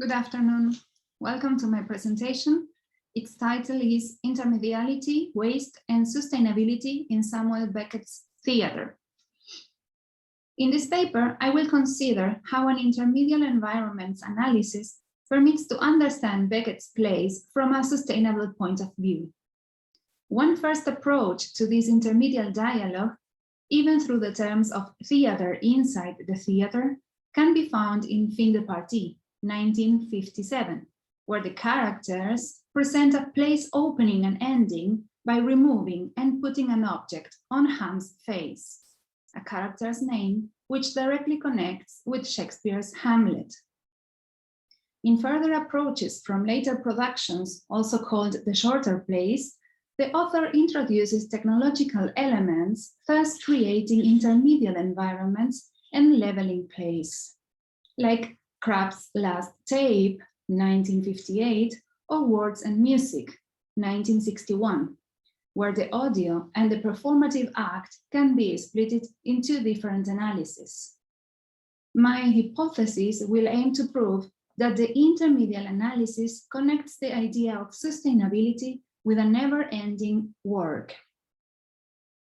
Good afternoon. Welcome to my presentation. Its title is Intermediality, Waste and Sustainability in Samuel Beckett's Theatre. In this paper, I will consider how an intermediate environments analysis permits to understand Beckett's plays from a sustainable point of view. One first approach to this intermediate dialogue, even through the terms of theater inside the theater, can be found in Fin de Partie, 1957, where the characters present a play's opening and ending by removing and putting an object on Ham's face, a character's name which directly connects with Shakespeare's Hamlet. In further approaches from later productions, also called the shorter plays, the author introduces technological elements, thus creating intermediate environments and leveling plays, like Krapp's Last Tape, 1958, or Words and Music, 1961, where the audio and the performative act can be split in two different analyses. My hypothesis will aim to prove that the intermediate analysis connects the idea of sustainability with a never-ending work.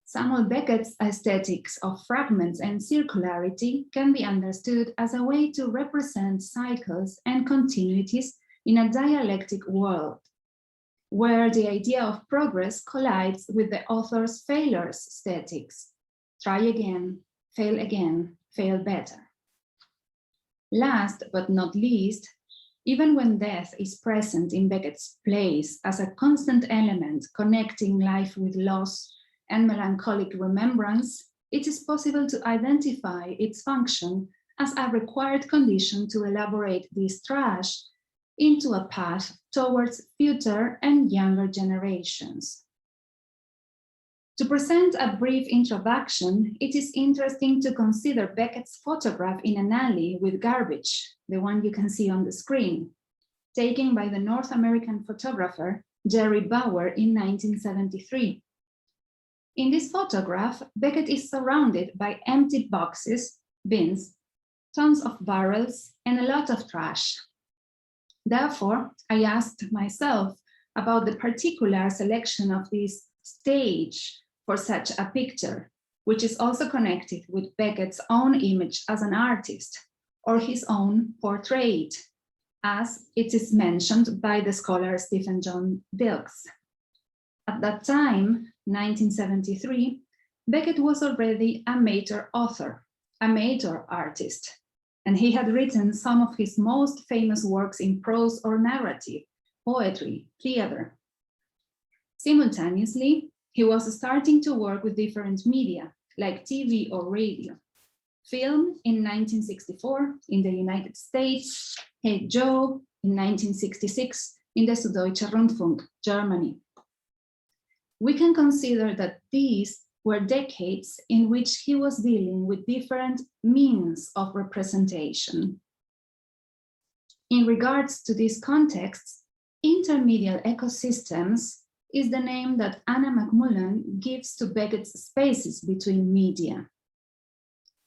Samuel Beckett's aesthetics of fragments and circularity can be understood as a way to represent cycles and continuities in a dialectic world, where the idea of progress collides with the author's failures aesthetics. Try again, fail better. Last but not least, even when death is present in Beckett's plays as a constant element connecting life with loss and melancholic remembrance, it is possible to identify its function as a required condition to elaborate this trash into a path towards future and younger generations. To present a brief introduction, it is interesting to consider Beckett's photograph in an alley with garbage, the one you can see on the screen, taken by the North American photographer Jerry Bauer in 1973. In this photograph, Beckett is surrounded by empty boxes, bins, tons of barrels, and a lot of trash. Therefore, I asked myself about the particular selection of this stage for such a picture, which is also connected with Beckett's own image as an artist, or his own portrait, as it is mentioned by the scholar Stephen John Dilks. At that time, 1973, Beckett was already a major author, a major artist, and he had written some of his most famous works in prose or narrative, poetry, theater. Simultaneously, he was starting to work with different media, like TV or radio. Film in 1964 in the United States, Hey Joe in 1966 in the Süddeutscher Rundfunk, Germany. We can consider that these were decades in which he was dealing with different means of representation. In regards to these contexts, intermediate ecosystems is the name that Anna McMullen gives to Beckett's spaces between media.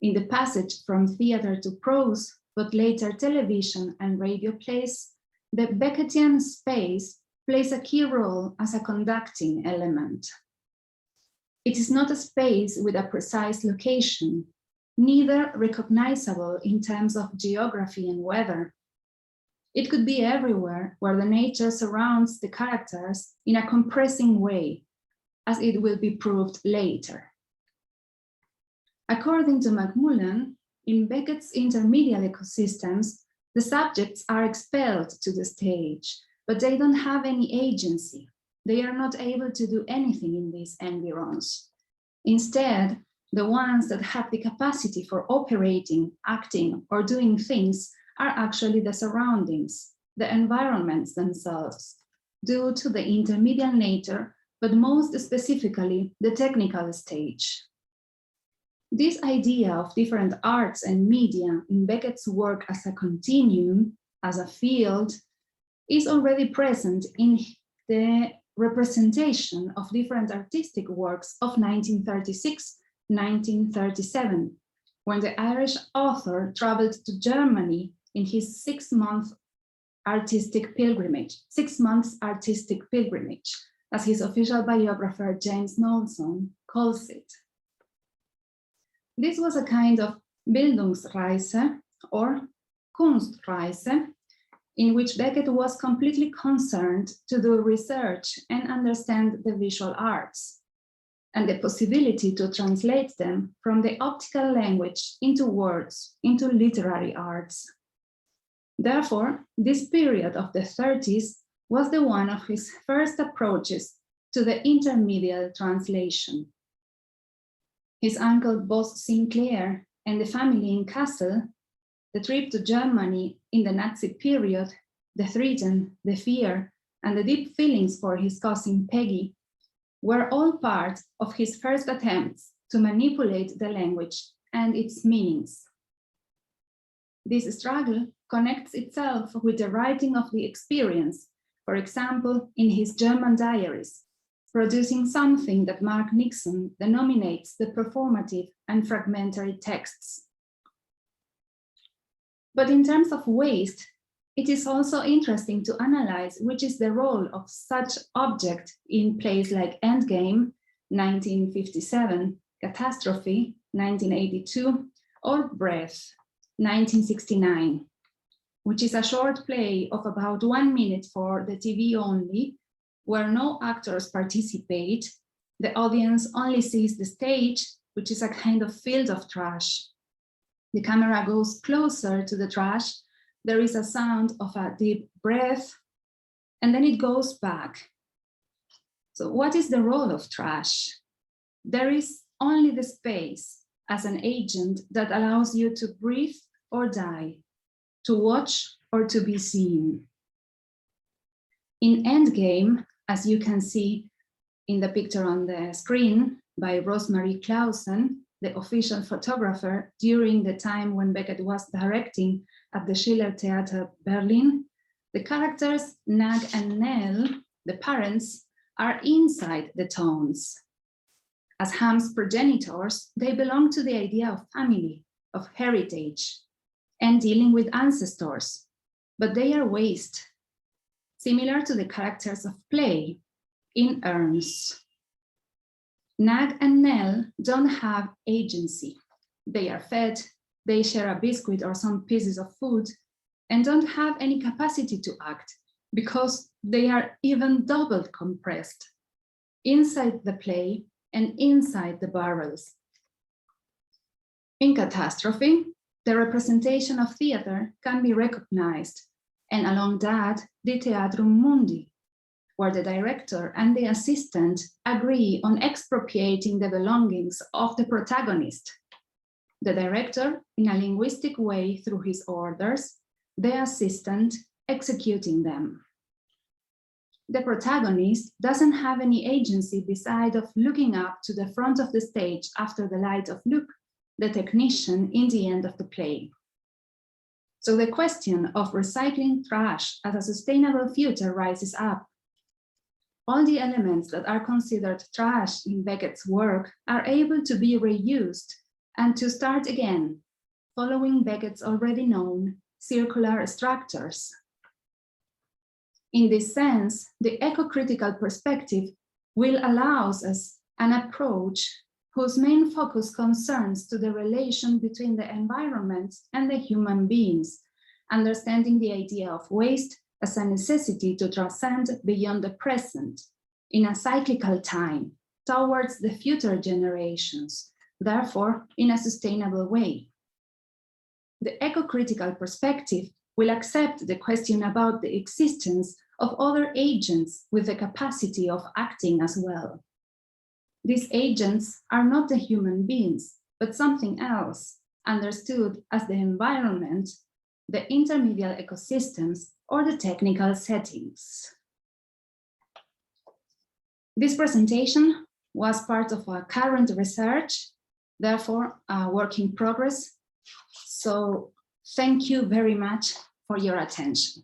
In the passage from theater to prose, but later television and radio plays, the Beckettian space plays a key role as a conducting element. It is not a space with a precise location, neither recognizable in terms of geography and weather. It could be everywhere where the nature surrounds the characters in a compressing way, as it will be proved later. According to McMullen, in Beckett's intermediate ecosystems, the subjects are expelled to the stage, but they don't have any agency. They are not able to do anything in these environs. Instead, the ones that have the capacity for operating, acting, or doing things are actually the surroundings, the environments themselves, due to the intermediate nature, but most specifically, the technical stage. This idea of different arts and media in Beckett's work as a continuum, as a field, is already present in the representation of different artistic works of 1936-1937, when the Irish author traveled to Germany in his 6-month artistic pilgrimage, 6 months artistic pilgrimage, as his official biographer James Knowlson calls it. This was a kind of Bildungsreise or Kunstreise, in which Beckett was completely concerned to do research and understand the visual arts, and the possibility to translate them from the optical language into words, into literary arts. Therefore, this period of the 30s was the one of his first approaches to the intermediate translation. His uncle Boss Sinclair and the family in Kassel, the trip to Germany in the Nazi period, the threat, the fear, and the deep feelings for his cousin Peggy were all part of his first attempts to manipulate the language and its meanings. This struggle connects itself with the writing of the experience, for example, in his German diaries, producing something that Mark Nixon denominates the performative and fragmentary texts. But in terms of waste, it is also interesting to analyze which is the role of such object in plays like Endgame, 1957, Catastrophe, 1982, or Breath, 1969, which is a short play of about 1 minute for the TV only, where no actors participate. The audience only sees the stage, which is a kind of field of trash. The camera goes closer to the trash. There is a sound of a deep breath, and then it goes back. So what is the role of trash? There is only the space as an agent that allows you to breathe or die, to watch or to be seen. In Endgame, as you can see in the picture on the screen by Rosemary Clausen, the official photographer during the time when Beckett was directing at the Schiller Theater Berlin, the characters Nag and Nell, the parents, are inside the tones. As Ham's progenitors, they belong to the idea of family, of heritage, and dealing with ancestors, but they are waste, similar to the characters of play in urns. Nag and Nell don't have agency. They are fed, they share a biscuit or some pieces of food, and don't have any capacity to act because they are even double compressed inside the play and inside the barrels. In Catastrophe, the representation of theater can be recognized, and along that, the Theatrum Mundi, where the director and the assistant agree on expropriating the belongings of the protagonist. The director, in a linguistic way through his orders, the assistant executing them. The protagonist doesn't have any agency beside of looking up to the front of the stage after the light of Luke, the technician, in the end of the play. So the question of recycling trash as a sustainable future rises up. All the elements that are considered trash in Beckett's work are able to be reused and to start again, following Beckett's already known circular structures. In this sense, the eco-critical perspective will allow us an approach whose main focus concerns to the relation between the environment and the human beings, understanding the idea of waste as a necessity to transcend beyond the present in a cyclical time towards the future generations, therefore in a sustainable way. The eco-critical perspective will accept the question about the existence of other agents with the capacity of acting as well. These agents are not the human beings, but something else, understood as the environment, the intermediate ecosystems, or the technical settings. This presentation was part of our current research, therefore a work in progress. So thank you very much for your attention.